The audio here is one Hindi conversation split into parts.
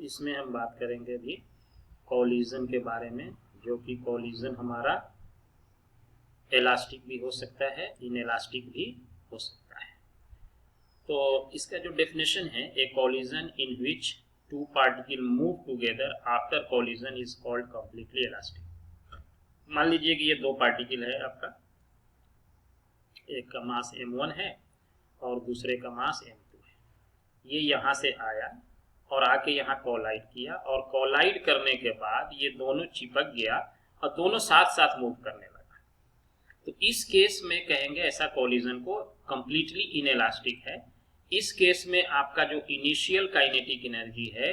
इसमें हम बात करेंगे अभी कोलिजन के बारे में, जो कि कोलिजन हमारा इलास्टिक भी हो सकता है, इनइलास्टिक भी हो सकता है। तो इसका जो डेफिनेशन है, a collision in which two particle move together after collision is called completely elastic. मान लीजिए कि ये दो पार्टिकल है आपका, एक का मास m1 है और दूसरे का मास m2 है। ये यहाँ से आया और आके यहाँ कोलाइड किया, और कोलाइड करने के बाद ये दोनों चिपक गया और दोनों साथ साथ मूव करने लगा। तो इस केस में कहेंगे ऐसा कोलिजन को कंप्लीटली इनइलास्टिक है। इस केस में आपका जो इनिशियल काइनेटिक एनर्जी है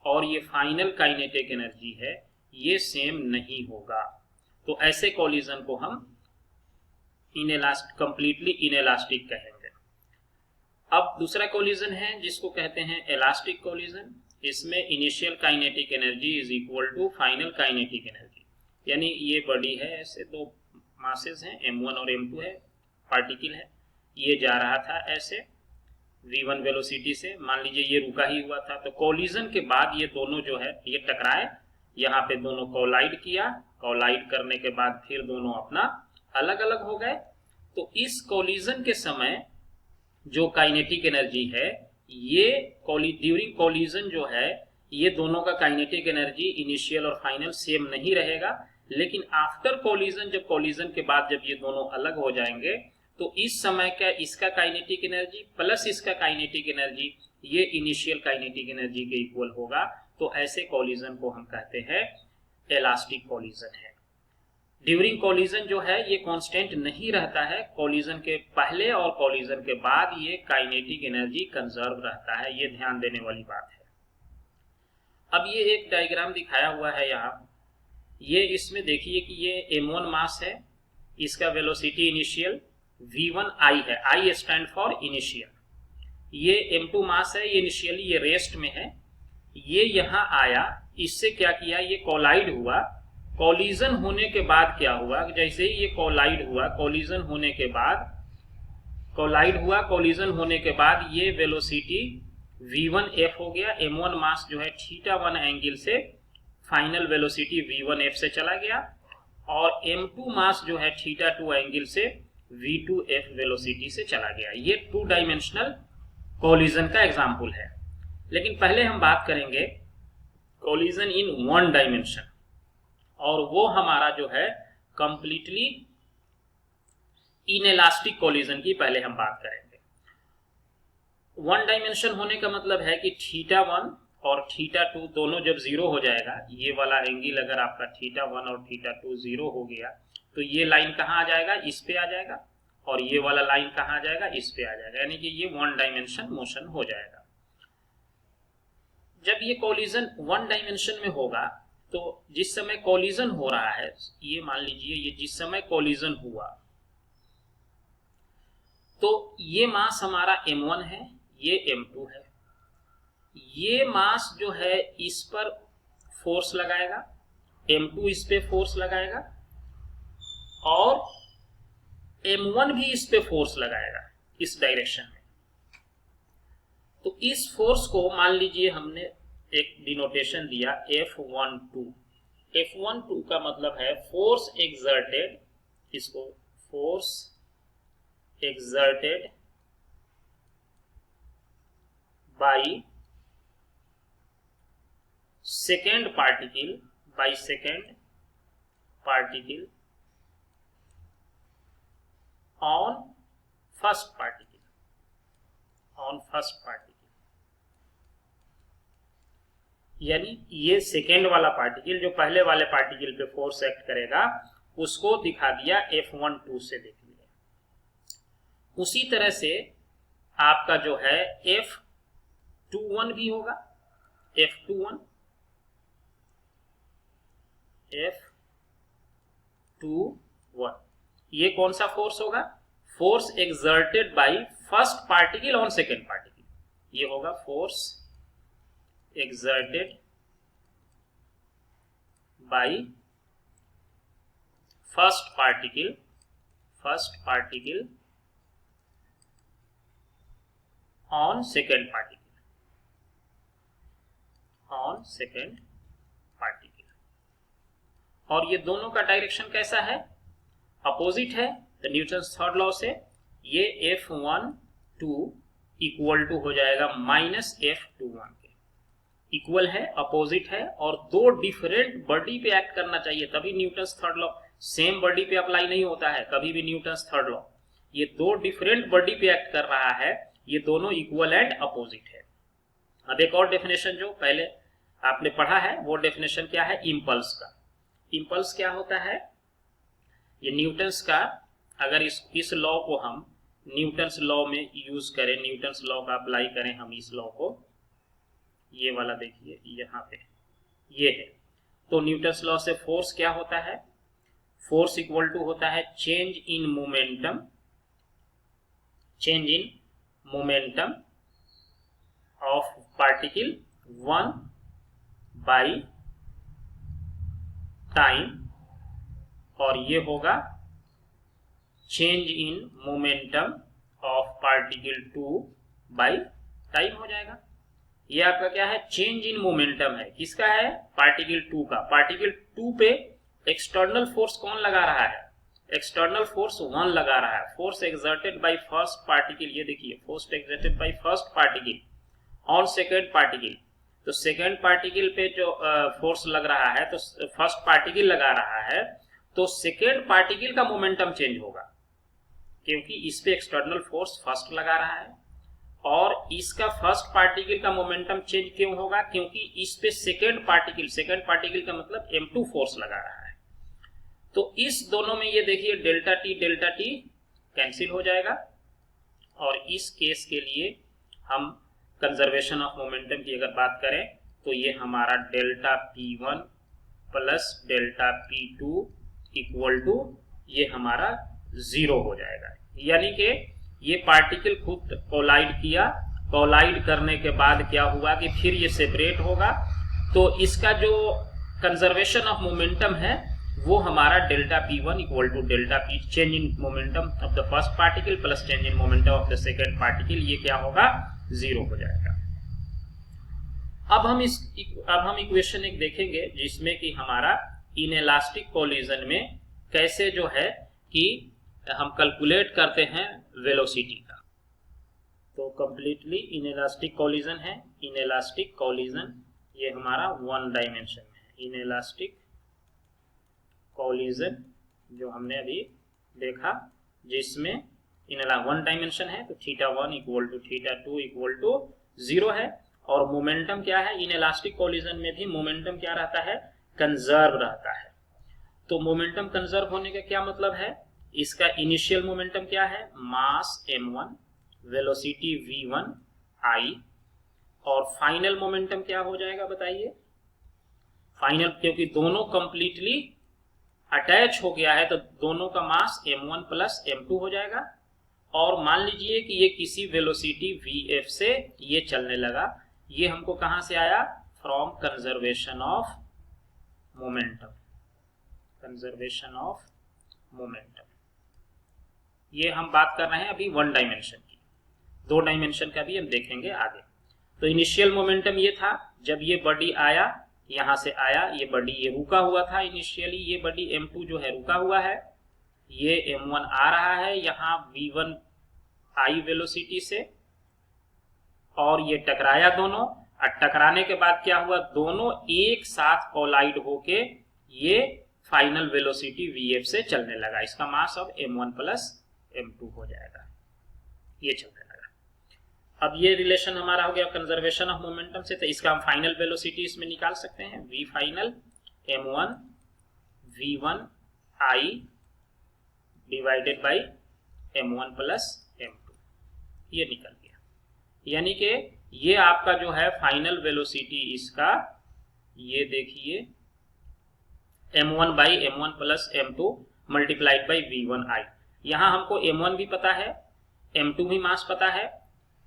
और ये फाइनल काइनेटिक एनर्जी है, ये सेम नहीं होगा। तो ऐसे कोलिजन को हम कंप्लीटली इनइलास्टिक कहेंगे। अब दूसरा कोलिजन है जिसको कहते हैं इलास्टिक कोलिजन। इसमें initial kinetic energy is equal to final kinetic energy, यानी ये बॉडी है, ऐसे दो मासेस हैं, m1 और m2 है, पार्टिकल है, ये जा रहा था ऐसे v1 वेलोसिटी से, मान लीजिए ये रुका ही हुआ था। तो कोलिजन के बाद ये दोनों जो है ये टकराए, यहाँ पे दोनों कोलाइड किया, कोलाइड करने के बाद फिर दोनों अपना अलग अलग हो गए। तो इस कोलिजन के समय जो काइनेटिक एनर्जी है, ये ड्यूरिंग कोलिजन जो है, ये दोनों का काइनेटिक एनर्जी इनिशियल और फाइनल सेम नहीं रहेगा, लेकिन आफ्टर कोलिजन, जब कोलिजन के बाद जब ये दोनों अलग हो जाएंगे, तो इस समय का इसका काइनेटिक एनर्जी प्लस इसका काइनेटिक एनर्जी ये इनिशियल काइनेटिक एनर्जी के इक्वल होगा। तो ऐसे कोलिजन को हम कहते हैं इलास्टिक कोलिजन है। ड्यूरिंग कोलिजन जो है ये कांस्टेंट नहीं रहता है, कोलिजन के पहले और कोलिजन के बाद ये काइनेटिक एनर्जी कंजर्व रहता है, ये ध्यान देने वाली बात है। अब ये एक डायग्राम दिखाया हुआ है यहाँ, ये इसमें देखिए कि ये m1 मास है, इसका वेलोसिटी इनिशियल v1 i है, i स्टैंड फॉर इनिशियल। ये m2 मास है, ये इनिशियली ये रेस्ट में है, ये यहाँ आया, इससे क्या किया, ये कोलाइड हुआ। कोलिजन होने के बाद क्या हुआ, जैसे ही ये कोलाइड हुआ, कोलिजन होने के बाद कोलिजन होने के बाद ये वेलोसिटी v1f हो गया, m1 मास जो है θ1 एंगल से फाइनल वेलोसिटी v1f से चला गया, और m2 मास जो है θ2 एंगल से v2f वेलोसिटी से चला गया। ये टू डायमेंशनल कोलिजन का एग्जाम्पल है। लेकिन पहले हम बात करेंगे कोलिजन इन वन डायमेंशन, और वो हमारा जो है कंप्लीटली इनइलास्टिक कोलिजन की पहले हम बात करेंगे। वन डायमेंशन होने का मतलब है कि θ1 और θ2 दोनों जब जीरो हो जाएगा, ये वाला एंगल अगर आपका θ1 और θ2 जीरो हो गया, तो ये लाइन कहाँ आ जाएगा, इस पे आ जाएगा, और ये वाला लाइन कहाँ आ जाएगा, इस पे आ जाएगा, यानी कि ये वन डायमेंशन मोशन हो जाएगा। जब ये कोलिजन वन डायमेंशन में होगा, तो जिस समय कोलिजन हो रहा है, ये मान लीजिए ये जिस समय कोलिजन हुआ, तो ये मास हमारा m1 है, ये m2 है, ये मास जो है इस पर फोर्स लगाएगा, m2 इस पे फोर्स लगाएगा, और m1 भी इस पे फोर्स लगाएगा इस डायरेक्शन में। तो इस फोर्स को मान लीजिए हमने एक डिनोटेशन दिया F12। F12 का मतलब है फोर्स एक्सर्टेड, इसको force exerted by second particle on first particle यानी ये सेकेंड वाला पार्टिकल जो पहले वाले पार्टिकल पे फोर्स एक्ट करेगा, उसको दिखा दिया F12 से, देख लिया। उसी तरह से आपका जो है F21 भी होगा, F21 ये कौन सा फोर्स होगा, force exerted by first particle on second particle, ये होगा force exerted by first particle on second particle on second particle. और ये दोनों का डायरेक्शन कैसा है, अपोजिट है। तो न्यूटन्स थर्ड लॉ से ये F12 इक्वल टू हो जाएगा माइनस F21 के, इक्वल है, अपोजिट है, और दो डिफरेंट बॉडी पे एक्ट करना चाहिए तभी Newton's third law. Same body पे अप्लाई नहीं होता है कभी भी न्यूटन्स थर्ड लॉ। ये दो डिफरेंट बॉडी पे एक्ट कर रहा है, ये दोनों इक्वल एंड अपोजिट है। अब एक और डेफिनेशन जो पहले आपने पढ़ा है वो डेफिनेशन क्या है, इम्पल्स का। इम्पल्स क्या होता है, ये न्यूटन्स का, अगर इस लॉ को हम न्यूटन्स लॉ में यूज करें, न्यूटन्स लॉ का अप्लाई करें हम इस लॉ को, ये वाला देखिए यहाँ पे ये है, तो न्यूटन्स लॉ से फोर्स क्या होता है, फोर्स इक्वल टू होता है change in momentum, change in momentum of particle 1 by time, और ये होगा change in momentum of particle 2 by time हो जाएगा। ये आपका क्या है, चेंज इन मोमेंटम है, किसका है, पार्टिकल 2 का। पार्टिकल 2 पे एक्सटर्नल फोर्स कौन लगा रहा है, एक्सटर्नल फोर्स 1 लगा रहा है। Force exerted by first particle, ये देखिए force exerted by first particle on second particle. तो सेकेंड पार्टिकल पे जो फोर्स लग रहा है, तो फर्स्ट पार्टिकल लगा रहा है, तो सेकेंड पार्टिकल का मोमेंटम चेंज होगा, क्योंकि इस पे एक्सटर्नल फोर्स फर्स्ट लगा रहा है। और इसका फर्स्ट पार्टिकल का मोमेंटम चेंज क्यों होगा, क्योंकि इस पे सेकेंड पार्टिकल का मतलब m2 फोर्स लगा रहा है। तो इस दोनों में ये देखिए डेल्टा टी कैंसिल हो जाएगा, और इस केस के लिए हम कंजर्वेशन ऑफ मोमेंटम की अगर बात करें तो ये हमारा delta P1 plus delta P2 equal to ये हमारा 0 हो जाएगा। यानी कि ये पार्टिकल खुद कोलाइड किया, कोलाइड करने के बाद क्या हुआ कि फिर ये सेपरेट होगा, तो इसका जो कंजर्वेशन ऑफ मोमेंटम है वो हमारा delta P1 equal to delta P, change in momentum of the first particle plus change in momentum of the second particle, ये क्या होगा, 0 हो जाएगा। अब हम इक्वेशन एक देखेंगे जिसमें कि हमारा इनएलास्टिक कोलिजन में कैसे जो है कि हम कैलकुलेट करते हैं वेलोसिटी का। तो कंप्लीटली इनएलास्टिक कोलिजन है। इनएलास्टिक कोलिजन ये हमारा 1 डायमेंशन में है। इनएलास्टिक कोलिजन जो हमने अभी देखा, जिसमें इनला 1 डायमेंशन है, तो θ1 इक्वल टू θ2 इक्वल टू 0 है। और मोमेंटम क्या है, इनएलास्टिक कोलिजन में भी मोमेंटम क्या रहता है, कंजर्व रहता है। तो मोमेंटम कंजर्व होने का क्या मतलब है, इसका इनिशियल मोमेंटम क्या है, मास m1, वेलोसिटी v1 i, और फाइनल मोमेंटम क्या हो जाएगा बताइए, फाइनल, क्योंकि दोनों कंप्लीटली अटैच हो गया है तो दोनों का मास m1 प्लस m2 हो जाएगा। और मान लीजिए कि ये किसी वेलोसिटी vf से ये चलने लगा, ये हमको कहां से आया, from conservation of momentum, conservation of momentum. ये हम बात कर रहे हैं अभी 1 डायमेंशन की, 2 डायमेंशन का भी हम देखेंगे आगे। तो इनिशियल मोमेंटम ये था, जब ये बॉडी आया, यहां से आया, ये बॉडी ये रुका हुआ था इनिशियली, ये बॉडी m2 जो है रुका हुआ है, ये m1 आ रहा है यहाँ v1 i वेलोसिटी से, और ये टकराया दोनों, और टकराने के बाद क्या हुआ, दोनों एक साथ कोलाइड होके ये फाइनल वेलोसिटी vf से चलने लगा। इसका मास अब m1 प्लस m2 हो जाएगा, ये चलने लगा। अब ये रिलेशन हमारा हो गया कंजर्वेशन ऑफ मोमेंटम से, तो इसका हम फाइनल वेलोसिटी इसमें निकाल सकते हैं, v final m1 v1 i divided by m1 plus m2, ये निकल गया। यानी कि ये आपका जो है फाइनल वेलोसिटी इसका, ये देखिए m1 by m1 plus m2 multiplied by v1 i। यहाँ हमको m1 भी पता है, m2 भी मास पता है,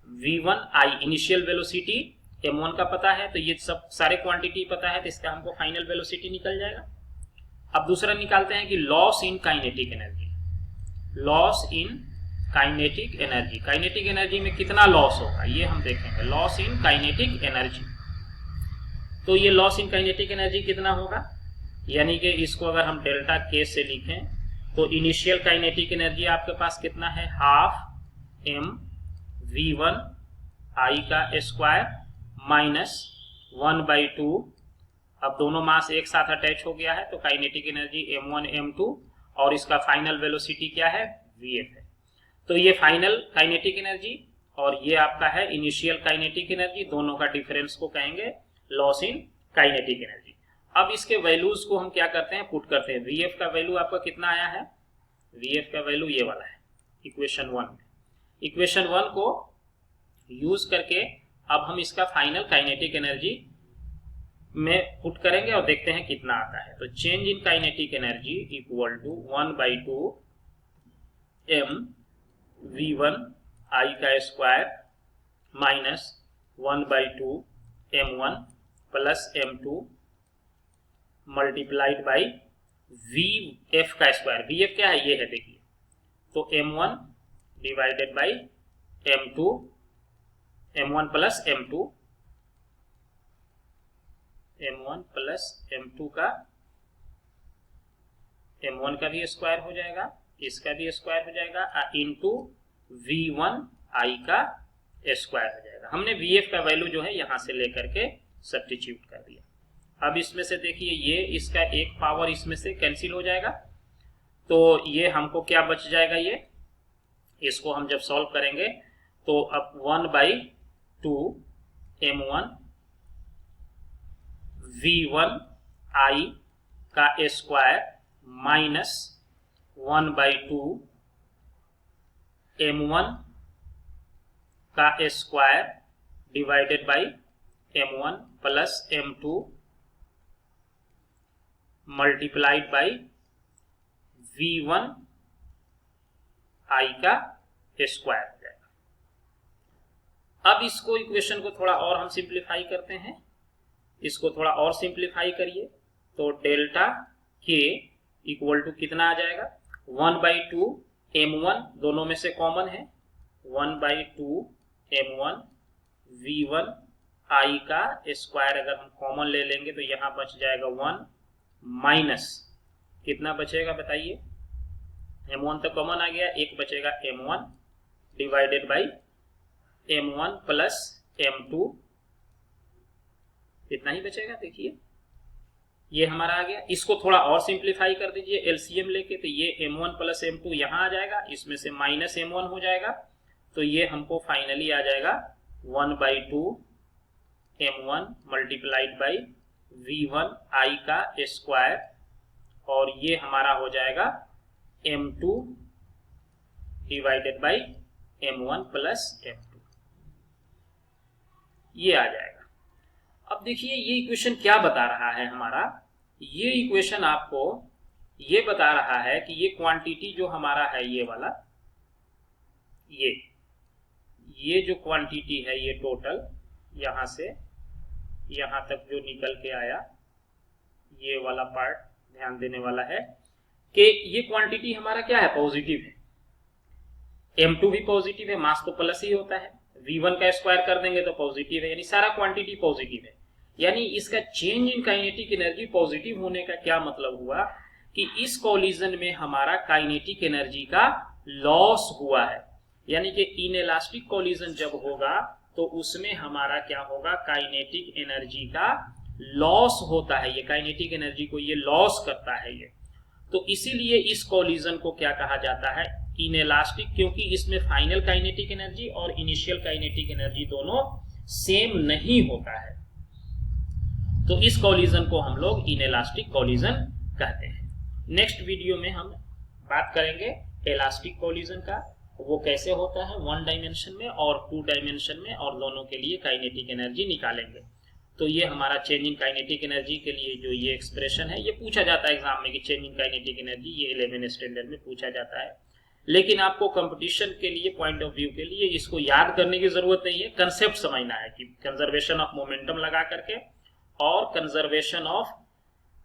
v1 i initial velocity m1 का पता है, तो ये सब सारे क्वांटिटी पता है, तो इसका हमको फाइनल वेलोसिटी निकल जाएगा। अब दूसरा निकालते हैं कि loss in kinetic energy, loss in kinetic energy. Kinetic energy में कितना लॉस होगा ये हम देखेंगे, लॉस इन काइनेटिक एनर्जी। तो ये लॉस इन काइनेटिक एनर्जी कितना होगा, यानी कि इसको अगर हम डेल्टा के से लिखें तो इनिशियल काइनेटिक एनर्जी आपके पास कितना है, हाफ एम v1 आई का स्क्वायर माइनस 1/2, अब दोनों मास एक साथ अटैच हो गया है तो काइनेटिक एनर्जी m1 m2 और इसका फाइनल वेलोसिटी क्या है, vf है। तो ये फाइनल काइनेटिक एनर्जी और ये आपका है इनिशियल काइनेटिक एनर्जी, दोनों का डिफरेंस को कहेंगे लॉस इन काइनेटिक एनर्जी। अब इसके वैल्यूज को हम क्या करते हैं, पुट करते हैं। vf का वैल्यू आपका कितना आया है, vf का वैल्यू ये वाला है इक्वेशन 1 में। इक्वेशन 1 को यूज करके अब हम इसका फाइनल काइनेटिक एनर्जी में पुट करेंगे और देखते हैं कितना आता है। तो change in kinetic energy equal to 1/2 m v1 I का square minus 1/2 m1 plus m2 multiplied by vf का स्क्वायर। vf क्या है, ये है देखिए, तो m1 divided by m2, m1 plus m2, m1 plus m2 का m1 का भी स्क्वायर हो जाएगा, इसका भी स्क्वायर हो जाएगा, इनटू v1 आई का स्क्वायर हो जाएगा। हमने vf का वैल्यू जो है यहां से लेकर के सब्स्टिट्यूट कर दिया। अब इसमें से देखिए ये इसका एक पावर इसमें से कैंसिल हो जाएगा, तो ये हमको क्या बच जाएगा, ये इसको हम जब सॉल्व करेंगे तो अब 1/2 m1 v1 आई का स्क्वायर माइनस 1/2 m1 का square divided by m1 plus m2 multiplied by v1 I का स्क्वायर हो जाएगा। अब इसको इक्वेशन को थोड़ा और हम सिंप्लीफाई करते हैं, इसको थोड़ा और सिंप्लीफाई करिए तो डेल्टा के इक्वल टू कितना आ जाएगा, 1/2 m1 दोनों में से कॉमन है, 1/2 m1 v1 आई का स्क्वायर अगर हम कॉमन ले लेंगे तो यहां बच जाएगा 1 माइनस कितना बचेगा बताइए, m1 तो कॉमन आ गया, एक बचेगा m1 divided by m1 plus m2, इतना ही बचेगा। देखिए ये हमारा आ गया, इसको थोड़ा और सिंप्लीफाई कर दीजिए एलसीएम लेके, तो ये m1 प्लस m2 यहां आ जाएगा, इसमें से माइनस m1 हो जाएगा, तो ये हमको फाइनली आ जाएगा 1/2 m1 multiplied by v1 I का स्क्वायर और ये हमारा हो जाएगा m2 divided by m1 plus m2, ये आ जाएगा। अब देखिए ये इक्वेशन क्या बता रहा है हमारा, ये इक्वेशन आपको ये बता रहा है कि ये क्वांटिटी जो हमारा है ये वाला, ये जो क्वांटिटी है ये टोटल यहां से यहां तक जो निकल के आया, ये वाला पार्ट ध्यान देने वाला है कि ये क्वांटिटी हमारा क्या है, पॉजिटिव है, m2 भी पॉजिटिव है, मास तो प्लस ही होता है, v1 का स्क्वायर कर देंगे तो पॉजिटिव है, यानी सारा क्वांटिटी पॉजिटिव है। यानी इसका change in kinetic energy positive होने का क्या मतलब हुआ कि इस कोलिजन में हमारा काइनेटिक एनर्जी का लॉस हुआ है, यानी कि इनइलास्टिक कोलिजन जब होगा तो उसमें हमारा क्या होगा, काइनेटिक एनर्जी का लॉस होता है, ये काइनेटिक एनर्जी को ये लॉस करता है ये, तो इसीलिए इस कोलिजन को क्या कहा जाता है, इनइलास्टिक, क्योंकि इसमें फाइनल काइनेटिक एनर्जी और इनिशियल काइनेटिक एनर्जी दोनों सेम नहीं होता है, तो इस कोलिजन को हम लोग इनइलास्टिक कोलिजन कहते हैं। नेक्स्ट वीडियो में हम बात करेंगे इलास्टिक कोलिजन का, वो कैसे होता है 1 डायमेंशन में और 2 डायमेंशन में, और दोनों के लिए काइनेटिक एनर्जी निकालेंगे। तो ये हमारा चेंज इन काइनेटिक एनर्जी के लिए जो ये एक्सप्रेशन है, ये पूछा जाता है एग्जाम में कि चेंज इन काइनेटिक एनर्जी, ये 11 स्टैंडर्ड में पूछा जाता है, लेकिन आपको कंपटीशन के लिए पॉइंट ऑफ व्यू के लिए इसको याद करने की जरूरत नहीं है, कंसेप्ट समझना है कि कंजर्वेशन ऑफ मोमेंटम लगा करके और कंजर्वेशन ऑफ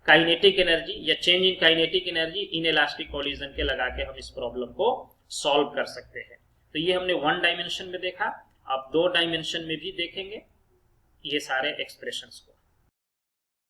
काइनेटिक एनर्जी या change in kinetic energy inelastic collision के लगा के हम इस प्रॉब्लम को सॉल्व कर सकते हैं। तो ये हमने 1 डायमेंशन में देखा, अब 2 डायमेंशन में भी देखेंगे ये सारे एक्सप्रेशंस को।